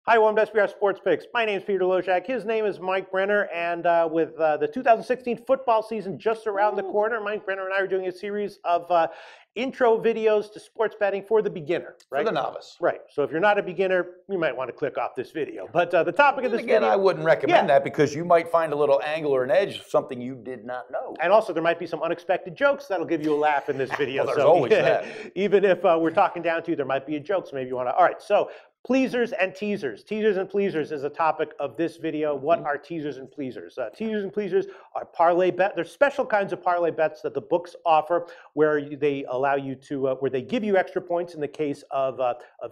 Hi, welcome to SBR Sports Picks. My name is Peter Loshak. His name is Mike Brenner, and with the 2016 football season just around the corner, Mike Brenner and I are doing a series of intro videos to sports betting for the beginner, right? For the novice. Right. So if you're not a beginner, you might want to click off this video. But the topic of this Again, video... I wouldn't recommend that because you might find a little angle or an edge, something you did not know. And also, there might be some unexpected jokes that'll give you a laugh in this video. Well, there's always that. Even if we're talking down to you, there might be a joke, so maybe you want to... All right, so... Pleasers and teasers. Teasers and pleasers is the topic of this video. What are teasers and pleasers? Teasers and pleasers are parlay bet. There's special kinds of parlay bets that the books offer where they allow you to, where they give you extra points in the case of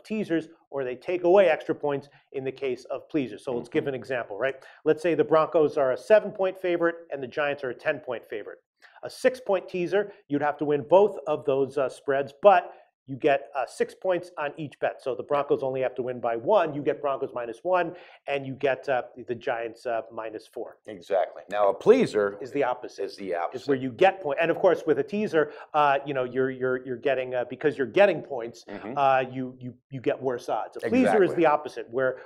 teasers, or they take away extra points in the case of pleasers. So let's give an example, right? Let's say the Broncos are a 7-point favorite and the Giants are a 10-point favorite. A 6-point teaser, you'd have to win both of those spreads, but you get 6 points on each bet. So the Broncos only have to win by 1. You get Broncos -1, and you get the Giants -4. Exactly. Now a pleaser is the opposite. Is where you get points. And of course, with a teaser, you know, you're getting because you're getting points, you get worse odds. A pleaser is the opposite, where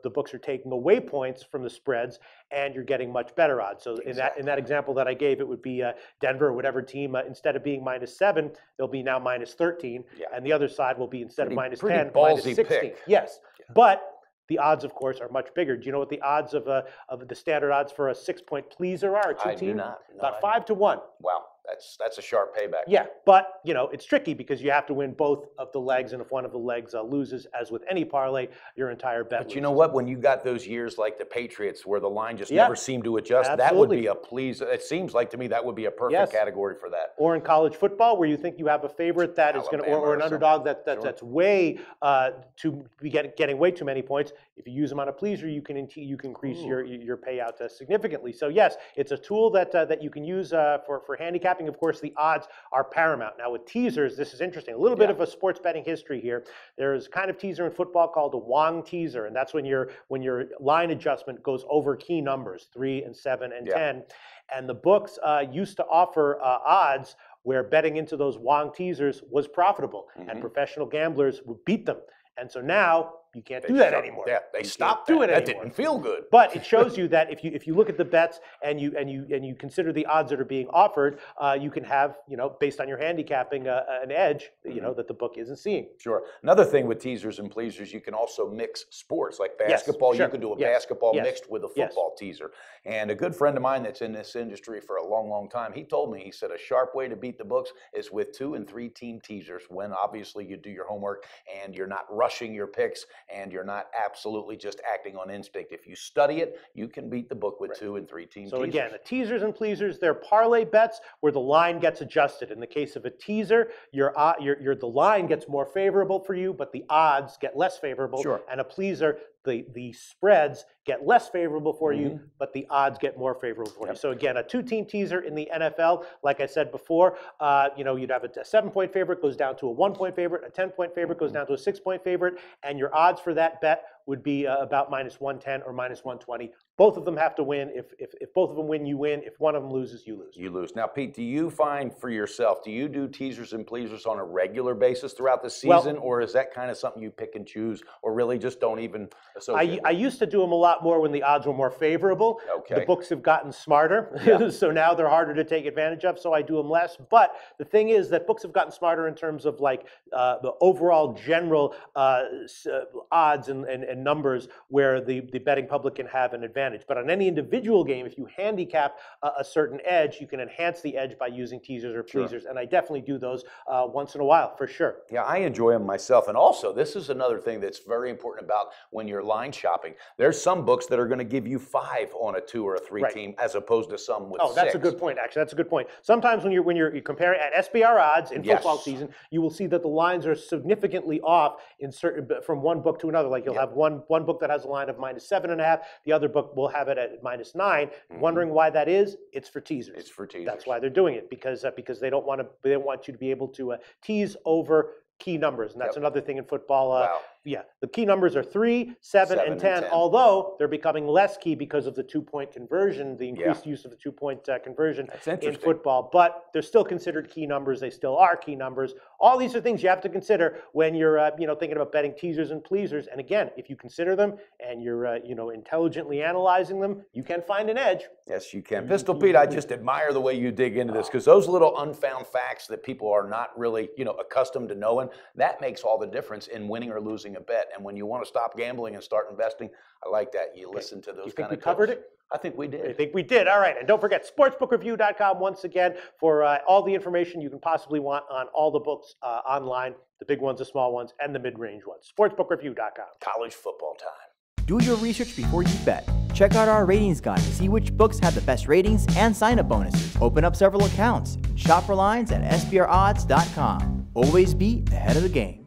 the books are taking away points from the spreads, and you're getting much better odds. So in that example that I gave, it would be Denver or whatever team instead of being -7, they'll be now -13. Yeah. And the other side will be instead of -10, -16. Pick. Yes, yeah. But the odds, of course, are much bigger. Do you know what the odds of the standard odds for a 6-point pleaser are? I do not. No, about 5 to 1. Wow, that's a sharp payback. Yeah, but you know it's tricky because you have to win both of the legs, and if one of the legs loses, as with any parlay, your entire bet. But you know what? When you got those years like the Patriots, where the line just never seemed to adjust, that would be a please. It seems like to me that would be a perfect category for that. Or in college football, where you think you have a favorite that is going to, or an underdog that's way to be getting way too many points. If you use them on a pleaser, you can increase your payout significantly. So yes, it's a tool that you can use for handicapping. Of course, the odds are paramount. Now with teasers, this is interesting. A little bit of a sports betting history here. There's kind of teaser in football called a Wong teaser, and that's when your line adjustment goes over key numbers, 3 and 7 and 10. And the books used to offer odds where betting into those Wong teasers was profitable, and professional gamblers would beat them. And so now you can't do that anymore. Yeah, they stopped doing it. That didn't feel good. But it shows you that if you look at the bets and you consider the odds that are being offered, you can have, you know, based on your handicapping, an edge, you know, that the book isn't seeing. Sure. Another thing with teasers and pleasers, you can also mix sports like basketball. You could do a basketball mixed with a football teaser. And a good friend of mine that's in this industry for a long, long time, he told me, he said a sharp way to beat the books is with 2- and 3-team teasers, when obviously you do your homework and you're not rushing your picks and you're not absolutely just acting on instinct. If you study it, you can beat the book with 2- and 3-team teasers. So again, the teasers and pleasers, they're parlay bets where the line gets adjusted. In the case of a teaser, the line gets more favorable for you, but the odds get less favorable. Sure. And a pleaser, the spreads get less favorable for you, but the odds get more favorable for you. So again, a 2-team teaser in the NFL, like I said before, you know, you'd have a 7-point favorite goes down to a 1-point favorite, a 10-point favorite goes down to a 6-point favorite, and your odds for that bet would be about -110 or -120. Both of them have to win. If both of them win, you win. If one of them loses, you lose. You lose. Now, Pete, do you find for yourself, do you do teasers and pleasers on a regular basis throughout the season, or is that kind of something you pick and choose, or really just don't even associate? I used to do them a lot more when the odds were more favorable. Okay. The books have gotten smarter, so now they're harder to take advantage of, so I do them less. But the thing is that books have gotten smarter in terms of like the overall general odds and numbers where the betting public can have an advantage. But on any individual game, if you handicap a certain edge, you can enhance the edge by using teasers or pleasers. And I definitely do those once in a while, for sure. Yeah, I enjoy them myself. And also, this is another thing that's very important about when you're line shopping. There's some books that are going to give you 5 on a 2 or a 3 team, as opposed to some with 6. Oh, that's a good point, actually. That's a good point. Sometimes when you're comparing at SBR odds in football season, you will see that the lines are significantly off in from one book to another. Like you'll have one book that has a line of -7.5, the other book will have it at -9. Wondering why that is? It's for teasers. It's for teasers. That's why they're doing it, because they don't want you to be able to tease over key numbers, and that's another thing in football. Yeah, the key numbers are 3, 7, and 10, although they're becoming less key because of the two-point conversion, the increased use of the two-point conversion in football. But they're still considered key numbers. They still are key numbers. All these are things you have to consider when you're thinking about betting teasers and pleasers. And again, if you consider them and you're intelligently analyzing them, you can find an edge. Yes, you can. Pistol Pete, I just admire the way you dig into this, because those little unfound facts that people are not really accustomed to knowing, that makes all the difference in winning or losing a bet. And when you want to stop gambling and start investing, I like that. You listen to those kind of tips. You think we covered it? I think we did. I think we did. All right. And don't forget, sportsbookreview.com once again for all the information you can possibly want on all the books online, the big ones, the small ones, and the mid-range ones. Sportsbookreview.com. College football time. Do your research before you bet. Check out our ratings guide to see which books have the best ratings and sign-up bonuses. Open up several accounts and shop for lines at sbrodds.com. Always be ahead of the game.